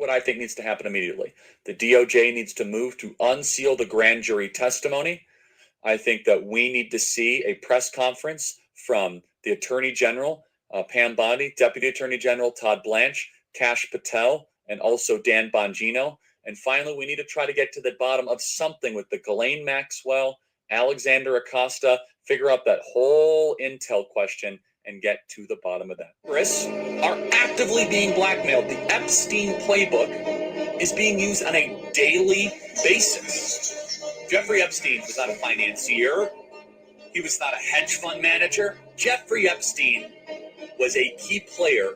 what I think needs to happen immediately. The DOJ needs to move to unseal the grand jury testimony. I think that we need to see a press conference from the Attorney General, Pam Bondi, Deputy Attorney General Todd Blanche, Kash Patel, and also Dan Bongino. And finally, we need to try to get to the bottom of something with the Ghislaine Maxwell, Alexander Acosta, figure out that whole intel question and get to the bottom of that. Congress are actively being blackmailed. The Epstein playbook is being used on a daily basis. Jeffrey Epstein was not a financier. He was not a hedge fund manager. Jeffrey Epstein was a key player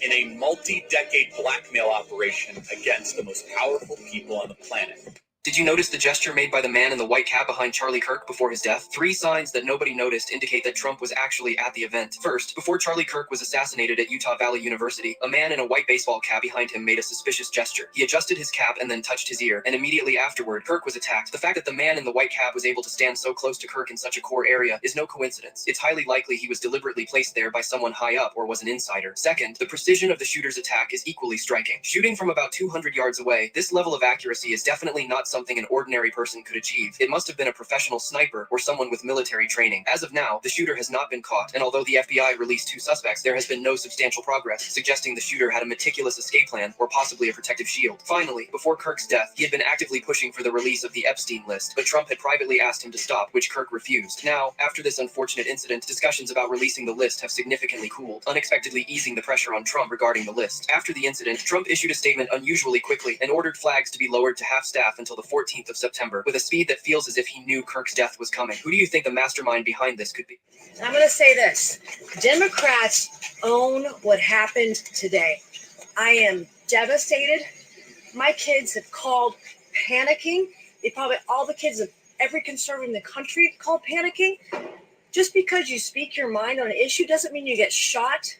in a multi-decade blackmail operation against the most powerful people on the planet. Did you notice the gesture made by the man in the white cap behind Charlie Kirk before his death? 3 signs that nobody noticed indicate that Trump was actually at the event. First, before Charlie Kirk was assassinated at Utah Valley University, a man in a white baseball cap behind him made a suspicious gesture. He adjusted his cap and then touched his ear, and immediately afterward, Kirk was attacked. The fact that the man in the white cap was able to stand so close to Kirk in such a core area is no coincidence. It's highly likely he was deliberately placed there by someone high up or was an insider. Second, the precision of the shooter's attack is equally striking. Shooting from about 200 yards away, this level of accuracy is definitely not something an ordinary person could achieve. It must have been a professional sniper or someone with military training. As of now, the shooter has not been caught, and although the FBI released 2 suspects, there has been no substantial progress, suggesting the shooter had a meticulous escape plan or possibly a protective shield. Finally, before Kirk's death, he had been actively pushing for the release of the Epstein list, but Trump had privately asked him to stop, which Kirk refused. Now, after this unfortunate incident, discussions about releasing the list have significantly cooled, unexpectedly easing the pressure on Trump regarding the list. After the incident, Trump issued a statement unusually quickly and ordered flags to be lowered to half staff until the 14th of September, with a speed that feels as if he knew Kirk's death was coming. Who do you think the mastermind behind this could be? I'm going to say this. Democrats own what happened today. I am devastated. My kids have called panicking. Probably all the kids of every conservative in the country called panicking. Just because you speak your mind on an issue doesn't mean you get shot.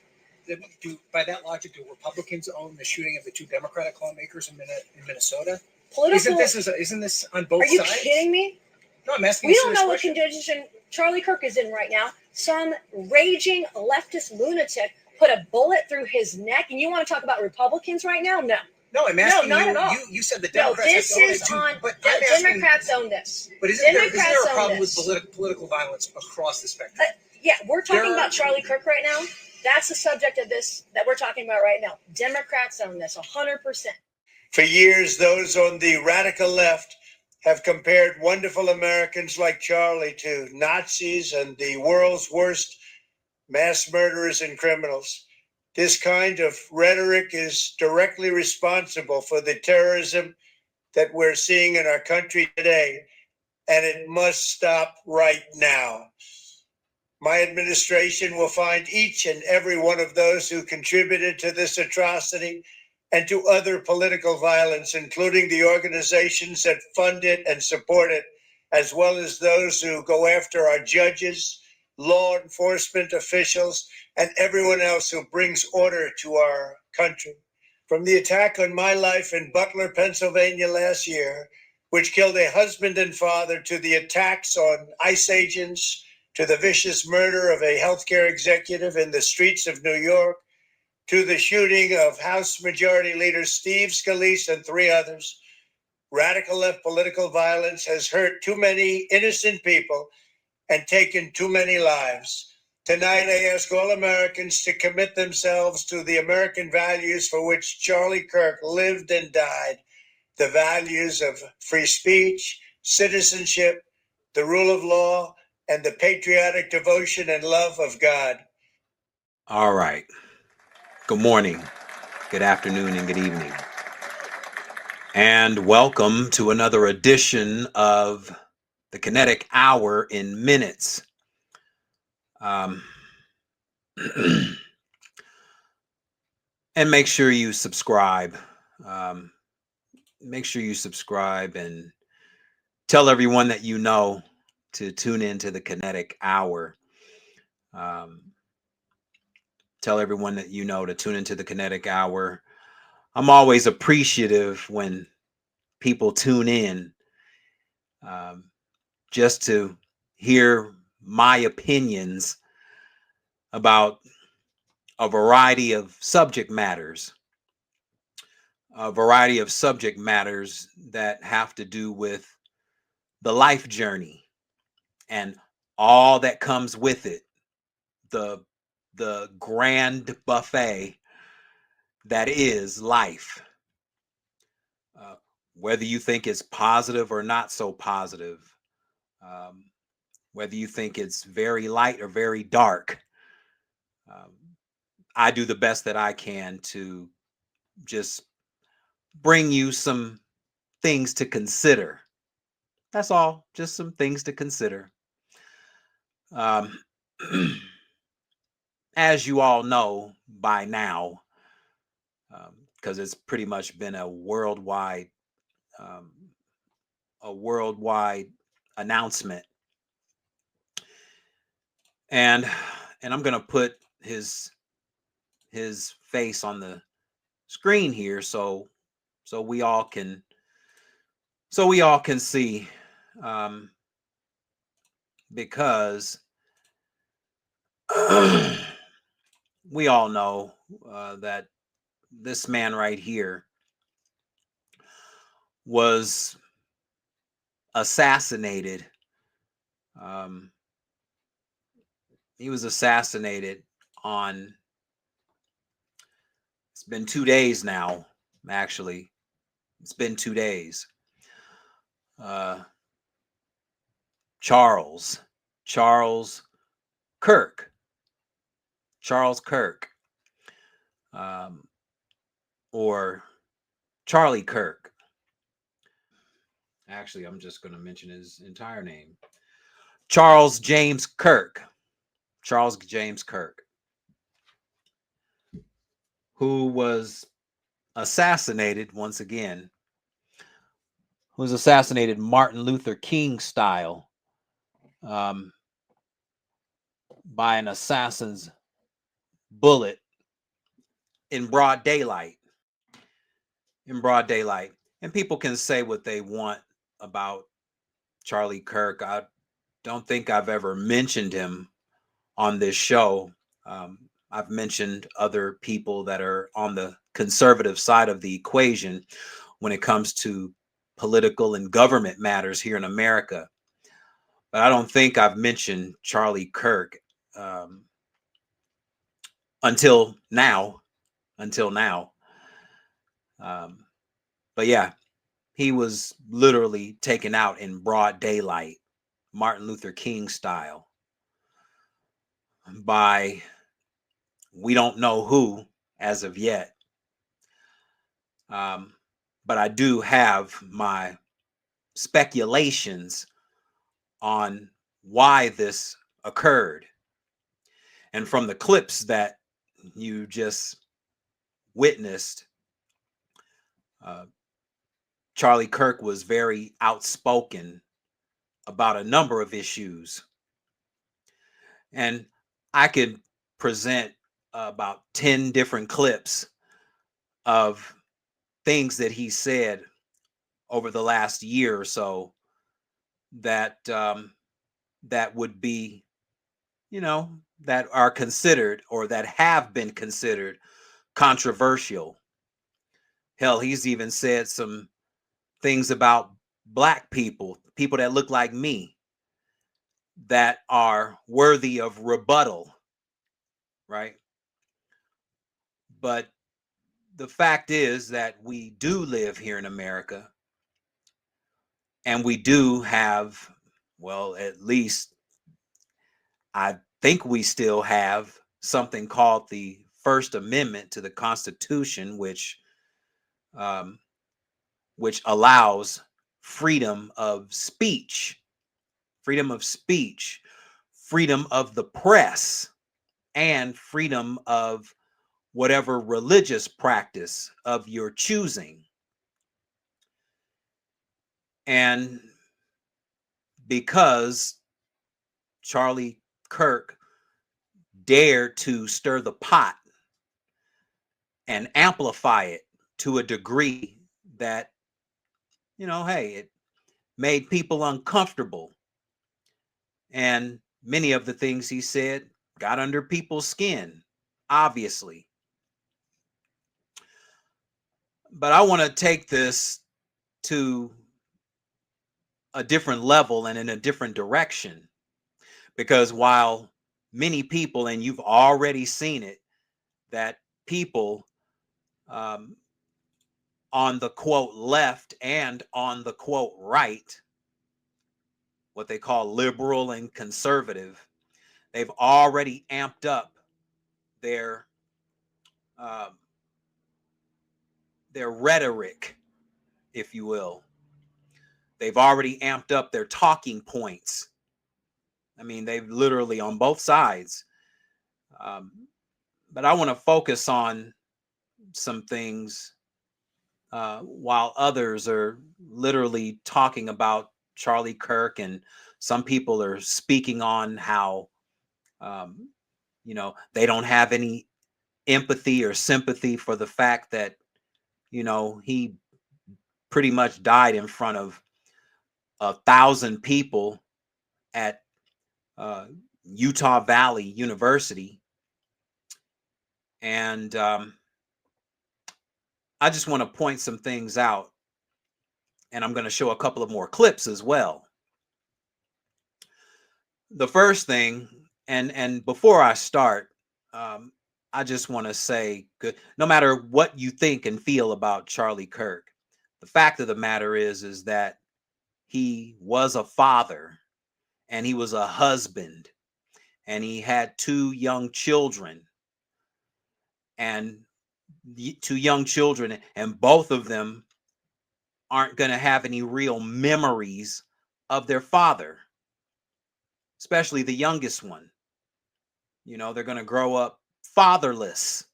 By that logic, do Republicans own the shooting of the 2 Democratic lawmakers in Minnesota? Political, isn't this on both sides? Are you kidding me? No, I'm asking. We don't know what condition Charlie Kirk is in right now. Some raging leftist lunatic put a bullet through his neck, and you want to talk about Republicans right now? No. No, I'm asking no, not at all. You said the Democrats. No, this is on. Democrats own this. But isn't there a problem with political violence across the spectrum? Yeah, we're talking about Charlie Kirk right now. That's the subject of this that we're talking about right now. Democrats own this 100%. For years, those on the radical left have compared wonderful Americans like Charlie to Nazis and the world's worst mass murderers and criminals. This kind of rhetoric is directly responsible for the terrorism that we're seeing in our country today, and it must stop right now. My administration will find each and every one of those who contributed to this atrocity and to other political violence, including the organizations that fund it and support it, as well as those who go after our judges, law enforcement officials, and everyone else who brings order to our country. From the attack on my life in Butler, Pennsylvania last year, which killed a husband and father, to the attacks on ICE agents, to the vicious murder of a healthcare executive in the streets of New York, to the shooting of House Majority Leader Steve Scalise and 3 others, radical left political violence has hurt too many innocent people and taken too many lives. Tonight, I ask all Americans to commit themselves to the American values for which Charlie Kirk lived and died, the values of free speech, citizenship, the rule of law, and the patriotic devotion and love of God. All right. Good morning, good afternoon, and good evening. And welcome to another edition of the Kennetic Hour in Minutes. And make sure you subscribe. Make sure you subscribe and tell everyone that you know to tune into the Kennetic Hour. Tell everyone that you know to tune into the Kennetic Hour. I'm always appreciative when people tune in just to hear my opinions about a variety of subject matters. a variety of subject matters that have to do with the life journey and all that comes with it, the grand buffet that is life. Uh, Whether you think it's positive or not so positive, um, whether you think it's very light or very dark, um, I do the best that I can to just bring you some things to consider. That's all, just some things to consider. Um, as you all know by now, because it's pretty much been um, a worldwide announcement, and I'm gonna put his face on the screen here, so we all can see, um, because we all know that this man right here was assassinated. Um, he was assassinated on. It's been 2 days now. Actually, it's been 2 days. Uh, Charles Kirk. Charles Kirk, um, or Charlie Kirk. Actually, I'm just going to mention his entire name. Charles James Kirk. Charles James Kirk, who was assassinated once again, who was assassinated Martin Luther King style, um, by an assassin's bullet in broad daylight. In broad daylight. And people can say what they want about Charlie Kirk. I don't think I've ever mentioned him on this show. I've mentioned other people that are on the conservative side of the equation when it comes to political and government matters here in America. But I don't think I've mentioned Charlie Kirk until now. Until now. But yeah, he was literally taken out in broad daylight, Martin Luther King style, by we don't know who as of yet. But I do have my speculations on why this occurred. And from the clips that you just witnessed, Charlie Kirk was very outspoken about a number of issues. And I could present about 10 different clips of things that he said over the last year or so that that would be, that are considered or that have been considered controversial. Hell, he's even said some things about black people that look like me, that are worthy of rebuttal, right? But the fact is that we do live here in America, and we do have, well, at least I think we still have something called the First Amendment to the Constitution, um, which allows freedom of speech, freedom of speech, freedom of the press, and freedom of whatever religious practice of your choosing. And because Charlie Kirk dared to stir the pot and amplify it to a degree that, hey, it made people uncomfortable. And many of the things he said got under people's skin, obviously. But I want to take this to a different level and in a different direction, because while many people, and you've already seen it, that people um, on the quote left and on the quote right, what they call liberal and conservative, they've already amped up their um, rhetoric, if you will. They've already amped up their talking points. I mean, they've literally on both sides. Um, but I want to focus on some things while others are literally talking about Charlie Kirk, and some people are speaking on how, um, they don't have any empathy or sympathy for the fact that, he pretty much died in front of 1,000 people at uh, Utah Valley University. And I just want to point some things out, and I'm going to show a couple of more clips as well. The first thing, and before I start, I just want to say, good, no matter what you think and feel about Charlie Kirk, the fact of the matter is that he was a father, and he was a husband, and he had 2 young children, and the 2 young children, and both of them aren't going to have any real memories of their father, especially the youngest one. They're going to grow up fatherless.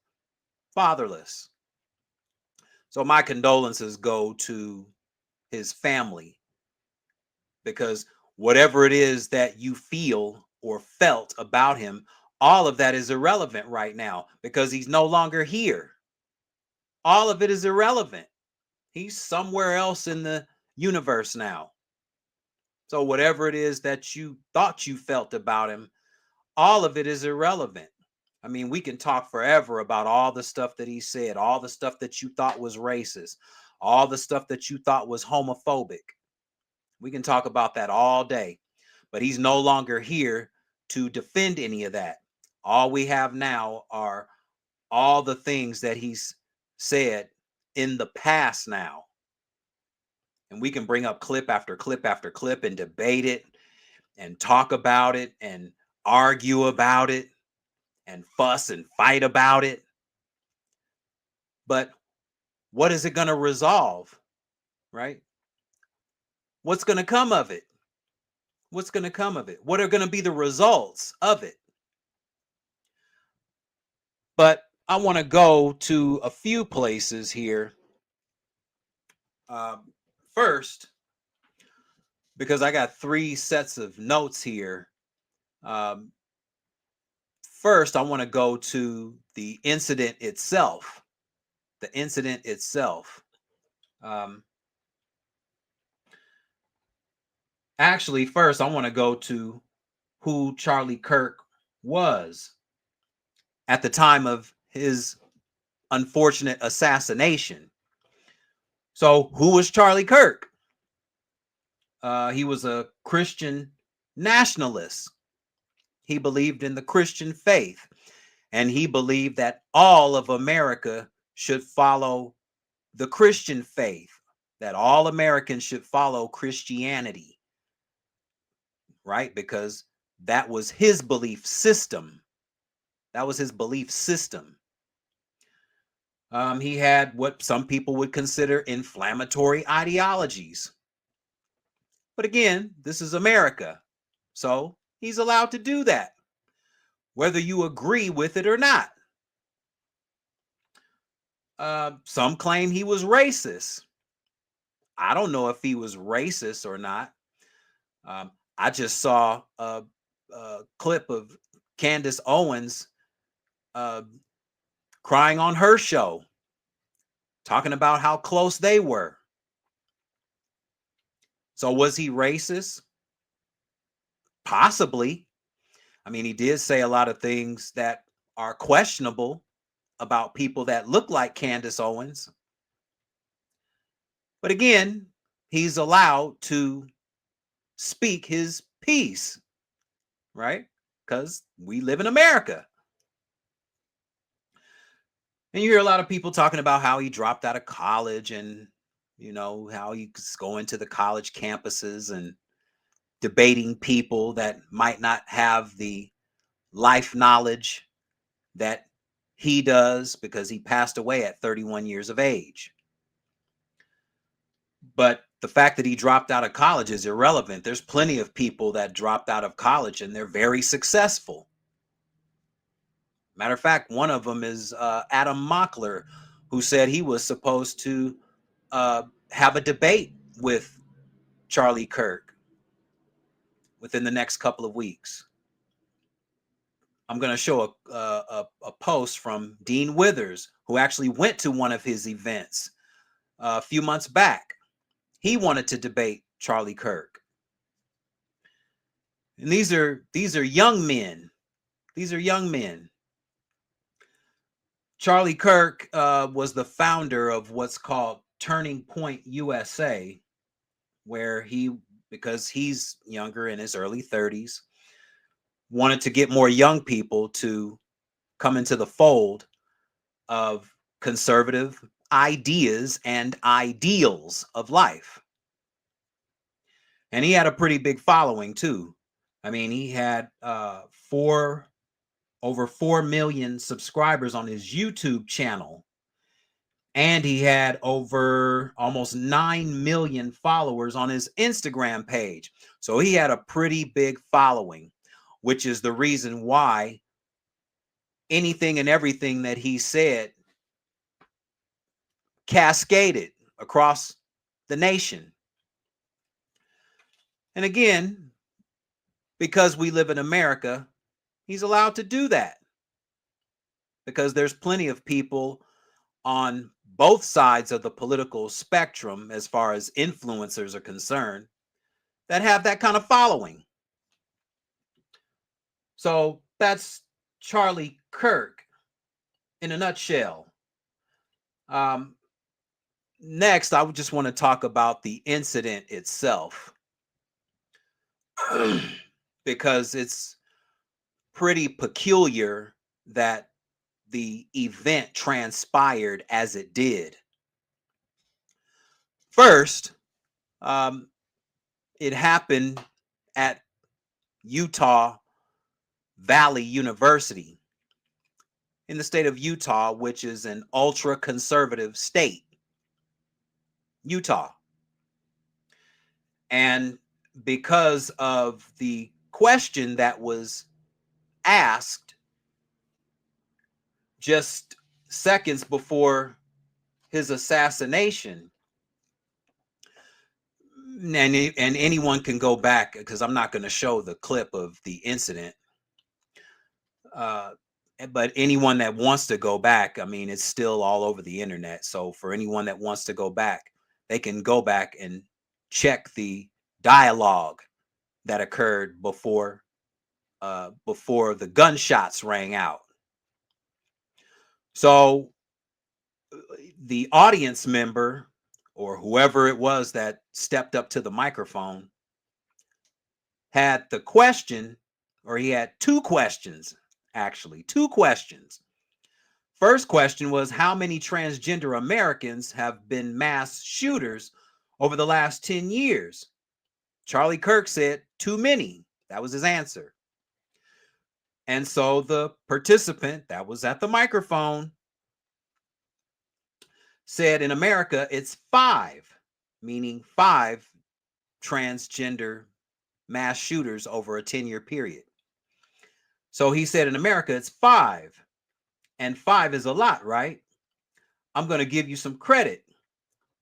So my condolences go to his family, because whatever it is that you feel or felt about him, all of that is irrelevant right now, because he's no longer here. All of it is irrelevant. He's somewhere else in the universe now. So whatever it is that you thought you felt about him, all of it is irrelevant. I mean, we can talk forever about all the stuff that he said, all the stuff that you thought was racist, all the stuff that you thought was homophobic. We can talk about that all day, but he's no longer here to defend any of that. All we have now are all the things that he's said in the past now. And we can bring up clip after clip after clip and debate it and talk about it and argue about it and fuss and fight about it. But what is it going to resolve, right? What's going to come of it? What's going to come of it? What are going to be the results of it? But I want to go to a few places here. First, because I got 3 sets of notes here. First, I want to go to the incident itself. The incident itself. Actually, first, I want to go to who Charlie Kirk was at the time of his unfortunate assassination. So, who was Charlie Kirk? He was a Christian nationalist. He believed in the Christian faith, and he believed that all of America should follow the Christian faith, that all Americans should follow Christianity, right? Because that was his belief system. That was his belief system. He had what some people would consider inflammatory ideologies. But again, this is America, so he's allowed to do that, whether you agree with it or not. Some claim he was racist. I don't know if he was racist or not. I just saw a clip of Candace Owens crying on her show, talking about how close they were. So was he racist? Possibly. I mean, he did say a lot of things that are questionable about people that look like Candace Owens. But again, he's allowed to speak his piece, right? Because we live in America. And you hear a lot of people talking about how he dropped out of college and, how he's going to the college campuses and debating people that might not have the life knowledge that he does because he passed away at 31 years of age. But the fact that he dropped out of college is irrelevant. There's plenty of people that dropped out of college and they're very successful. Matter of fact, one of them is Adam Mockler, who said he was supposed to have a debate with Charlie Kirk within the next couple of weeks. I'm going to show a post from Dean Withers, who actually went to one of his events a few months back. He wanted to debate Charlie Kirk. And these are young men. These are young men. Charlie Kirk was the founder of what's called Turning Point USA, where because he's younger, in his early 30s, wanted to get more young people to come into the fold of conservative ideas and ideals of life. And he had a pretty big following too. I mean, he had over 4 million subscribers on his YouTube channel. And he had over almost 9 million followers on his Instagram page. So he had a pretty big following, which is the reason why anything and everything that he said cascaded across the nation. And again, because we live in America, he's allowed to do that. Because there's plenty of people on both sides of the political spectrum, as far as influencers are concerned, that have that kind of following. So that's Charlie Kirk in a nutshell. Next, I would just want to talk about the incident itself, because it's pretty peculiar that the event transpired as it did. First, it happened at Utah Valley University in the state of Utah, which is an ultra-conservative state, Utah. And because of the question that was asked just seconds before his assassination, and anyone can go back, because I'm not going to show the clip of the incident, but anyone that wants to go back, I mean, it's still all over the internet. So for anyone that wants to go back, they can go back and check the dialogue that occurred before the gunshots rang out. So the audience member, or whoever it was that stepped up to the microphone, had the question, or he had two questions, actually, two questions. First question was, how many transgender Americans have been mass shooters over the last 10 years? Charlie Kirk said, too many. That was his answer. And so the participant that was at the microphone said, in America, it's 5, meaning 5 transgender mass shooters over a 10-year period. So he said, in America, it's 5. And 5 is a lot, right? I'm going to give you some credit.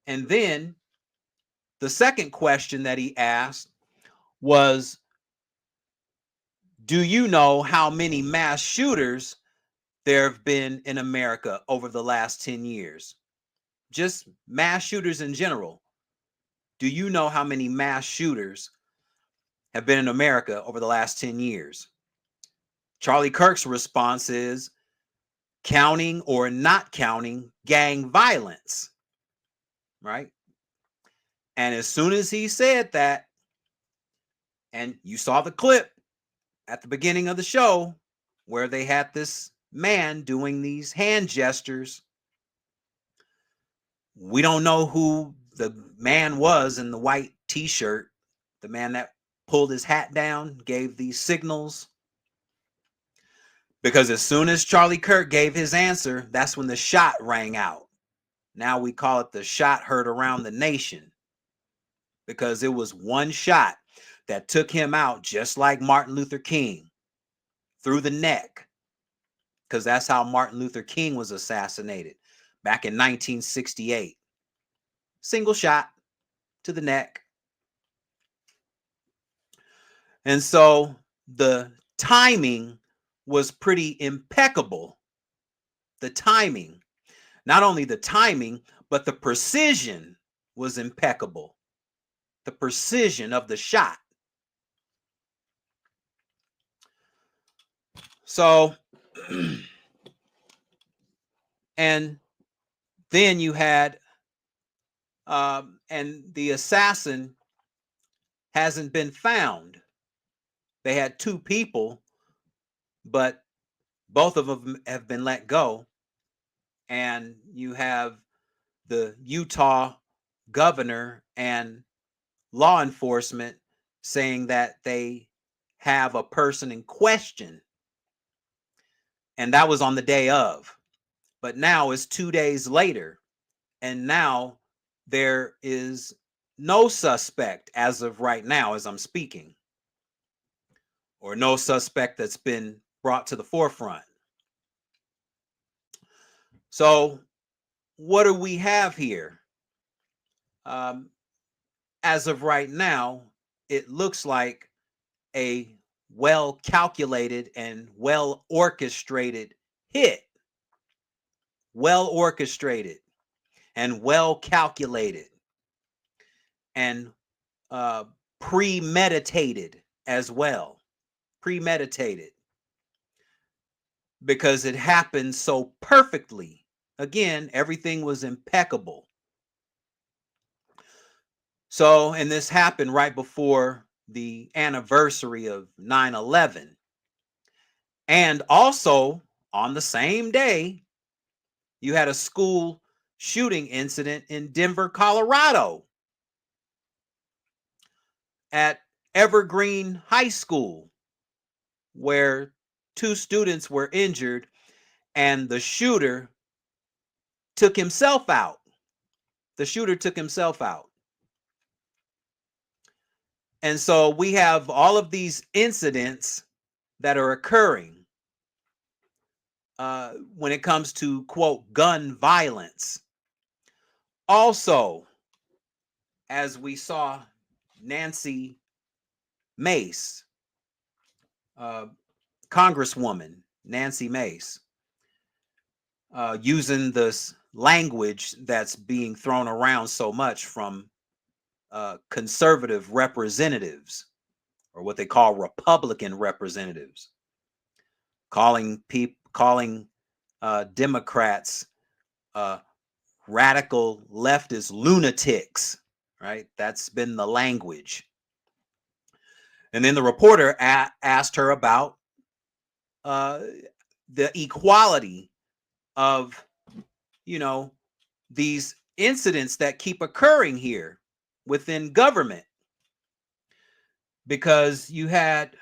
And then the second question that he asked was, do you know how many mass shooters there have been in America over the last 10 years? Just mass shooters in general. Do you know how many mass shooters have been in America over the last 10 years? Charlie Kirk's response is, counting or not counting gang violence, right? And as soon as he said that, and you saw the clip at the beginning of the show where they had this man doing these hand gestures. We don't know who the man was in the white t-shirt, the man that pulled his hat down, gave these signals. Because as soon as Charlie Kirk gave his answer, that's when the shot rang out. Now we call it the shot heard around the nation, because it was one shot that took him out, just like Martin Luther King, through the neck, because that's how Martin Luther King was assassinated back in 1968. Single shot to the neck. And so the timing was pretty impeccable. The timing, not only the timing, but the precision was impeccable. The precision of the shot. So, and then you had, and the assassin hasn't been found. They had two people, but both of them have been let go. And you have the Utah governor and law enforcement saying that they have a person in question. And that was on the day of. But now it's 2 days later. And now there is no suspect as of right now, as I'm speaking, or no suspect that's been brought to the forefront. So what do we have here? As of right now, it looks like a well calculated and well orchestrated hit. Well orchestrated and well calculated and premeditated as well. Premeditated. Because it happened so perfectly. Again, everything was impeccable. So, and this happened right before the anniversary of 9/11. And also on the same day, you had a school shooting incident in Denver, Colorado at Evergreen High School, where 2 students were injured and the shooter took himself out. The shooter took himself out. And so we have all of these incidents that are occurring when it comes to, quote, gun violence. Also, as we saw Nancy Mace, Congresswoman Nancy Mace, using this language that's being thrown around so much from conservative representatives, or what they call Republican representatives, calling Democrats radical leftist lunatics, right? That's been the language. And then the reporter asked her about the equality of, these incidents that keep occurring here within government. Because you had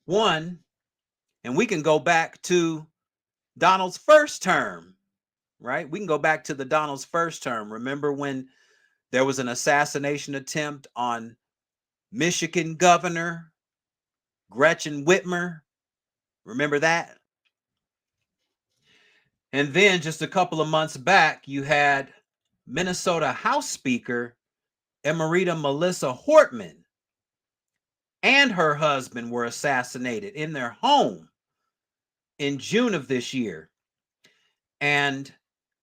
one, and we can go back to Donald's first term, right? We can go back to Donald's first term. Remember when there was an assassination attempt on Michigan Governor Gretchen Whitmer? Remember that? And then just a couple of months back, you had Minnesota House Speaker Emerita Melissa Hortman and her husband were assassinated in their home in June of this year. And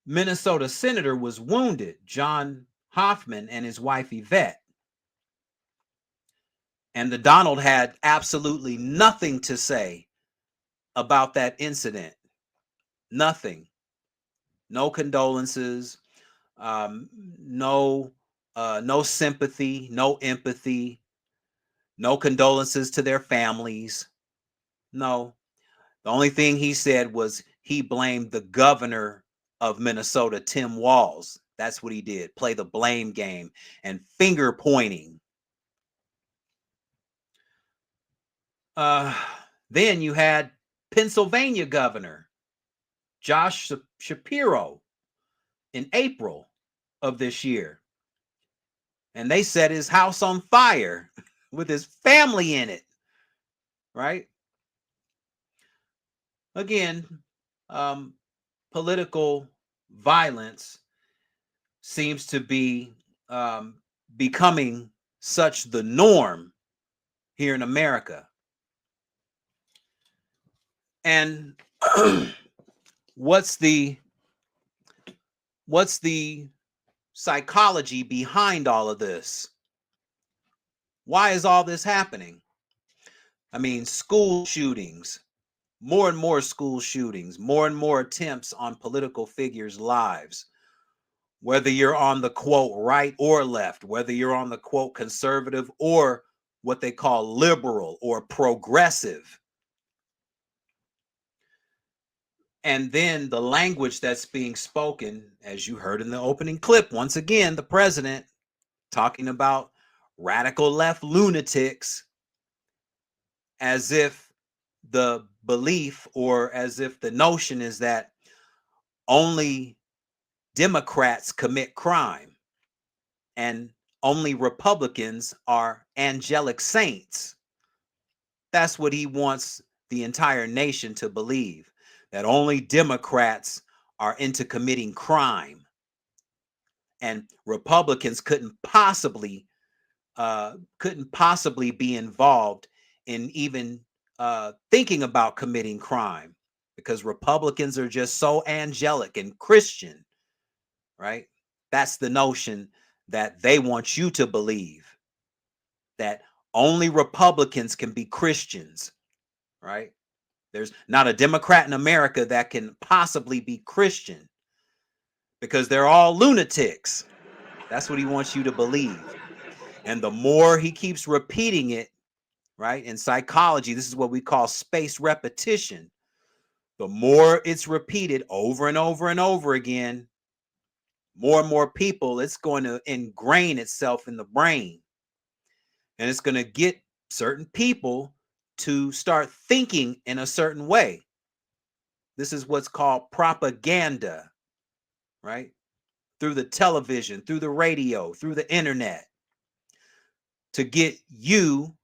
Minnesota Senator was wounded, John Hoffman, and his wife Yvette. And the Donald had absolutely nothing to say about that incident. Nothing. No condolences. No no sympathy, no empathy, no condolences to their families. No. The only thing he said was he blamed the governor of Minnesota, Tim Walz. That's what he did. Play the blame game and finger pointing. Then you had Pennsylvania Governor Josh Shapiro in April of this year. And they set his house on fire with his family in it, right? Again, political violence seems to be becoming such the norm here in America. And what's the psychology behind all of this? Why is all this happening? I mean, school shootings, more and more school shootings, more and more attempts on political figures' lives. Whether you're on the quote right or left, whether you're on the quote conservative or what they call liberal or progressive. And then the language that's being spoken, as you heard in the opening clip, once again, the president talking about radical left lunatics, as if the belief or as if the notion is that only Democrats commit crime and only Republicans are angelic saints. That's what he wants the entire nation to believe, that only Democrats are into committing crime and Republicans couldn't possibly be involved in even thinking about committing crime, because Republicans are just so angelic and Christian, right? That's the notion that they want you to believe, that only Republicans can be Christians, right? There's not a Democrat in America that can possibly be Christian because they're all lunatics. That's what he wants you to believe. And the more he keeps repeating it, right? In psychology, this is what we call spaced repetition. The more it's repeated over and over and over again, more and more people, it's going to ingrain itself in the brain. And it's going to get certain people to start thinking in a certain way. This is what's called propaganda, right? Through the television, through the radio, through the internet, to get you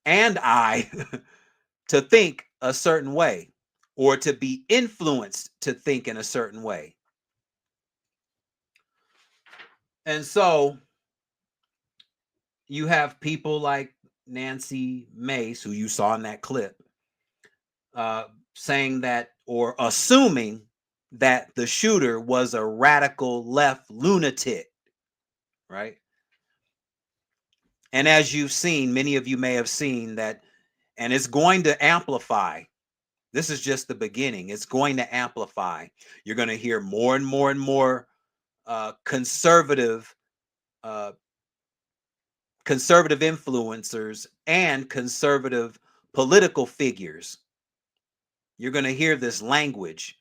and I to think a certain way, or to be influenced to think in a certain way. And so you have people like Nancy Mace, who you saw in that clip, saying that, or assuming that the shooter was a radical left lunatic, right? And as you've seen, many of you may have seen that, and it's going to amplify. This is just the beginning. It's going to amplify. You're going to hear more and more and more conservative influencers and conservative political figures. You're going to hear this language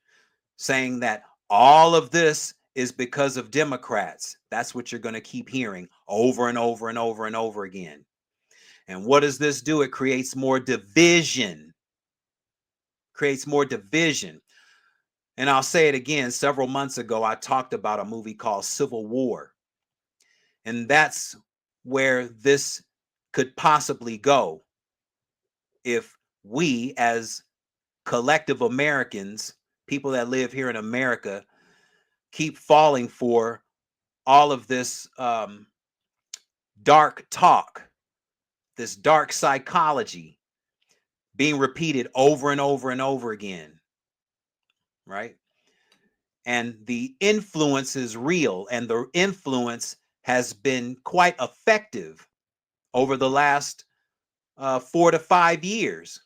saying that all of this is because of Democrats. That's what you're going to keep hearing over and over and over and over again. And what does this do? It creates more division. Creates more division. And I'll say it again, several months ago, I talked about a movie called Civil War. And that's where this could possibly go if we, as collective Americans, people that live here in America, keep falling for all of this dark talk, this dark psychology being repeated over and over and over again, right? And the influence is real, and the influence has been quite effective over the last 4 to 5 years.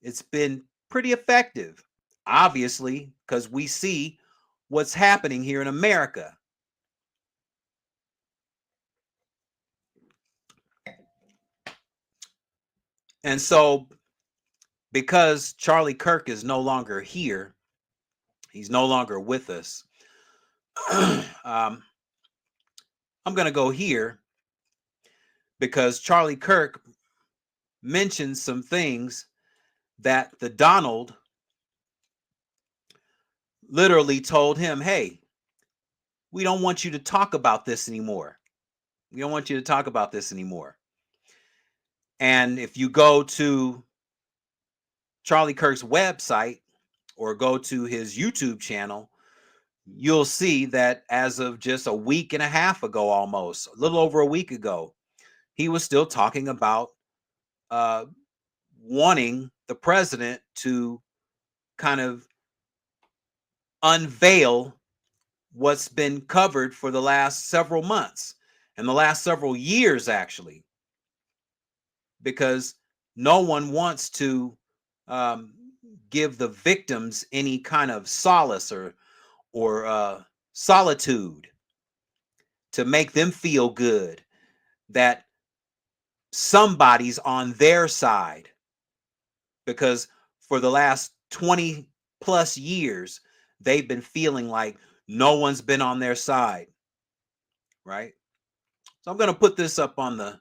It's been pretty effective, obviously, because we see what's happening here in America. And so, because Charlie Kirk is no longer here, he's no longer with us. I'm going to go here because Charlie Kirk mentioned some things that the Donald literally told him, hey, we don't want you to talk about this anymore. We don't want you to talk about this anymore. And if you go to Charlie Kirk's website or go to his YouTube channel, you'll see that as of just a week and a half ago, almost a little over a week ago, he was still talking about wanting the president to kind of unveil what's been covered for the last several months and the last several years, actually, because no one wants to give the victims any kind of solace or solitude to make them feel good that somebody's on their side, because for the last 20 plus years they've been feeling like no one's been on their side, right? So I'm going to put this up on the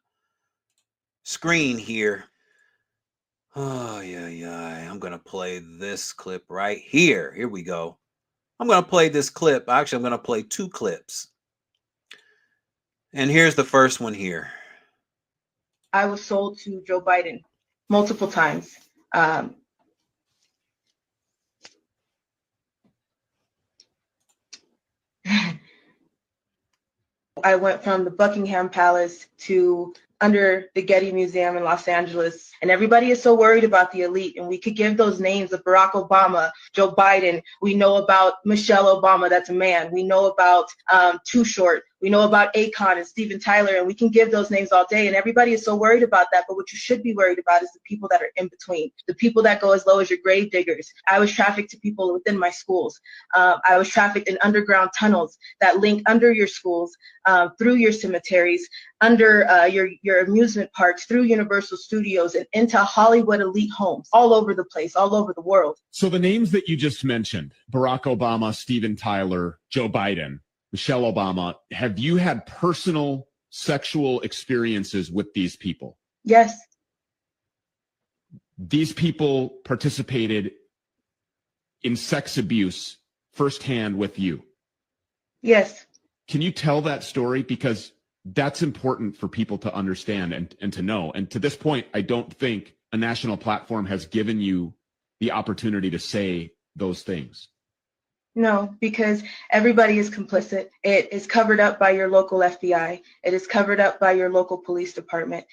screen here. Oh yeah, I'm going to play this clip right here. Here we go. I'm going to play this clip. Actually, I'm going to play two clips. And here's the first one here. I was sold to Joe Biden multiple times. I went from the Buckingham Palace to under the Getty Museum in Los Angeles, and everybody is so worried about the elite, and we could give those names of Barack Obama, Joe Biden. We know about Michelle Obama, that's a man. We know about Too Short. We know about Akon and Steven Tyler, and we can give those names all day, and everybody is so worried about that. But what you should be worried about is the people that are in between, the people that go as low as your grave diggers. I was trafficked to people within my schools. I was trafficked in underground tunnels that link under your schools, through your cemeteries, under your amusement parks, through Universal Studios, and into Hollywood elite homes all over the place, all over the world. So the names that you just mentioned, Barack Obama, Steven Tyler, Joe Biden, Michelle Obama, have you had personal sexual experiences with these people? Yes. These people participated in sex abuse firsthand with you? Yes. Can you tell that story? Because that's important for people to understand and to know. And to this point, I don't think a national platform has given you the opportunity to say those things. No, because everybody is complicit. It is covered up by your local FBI. It is covered up by your local police department.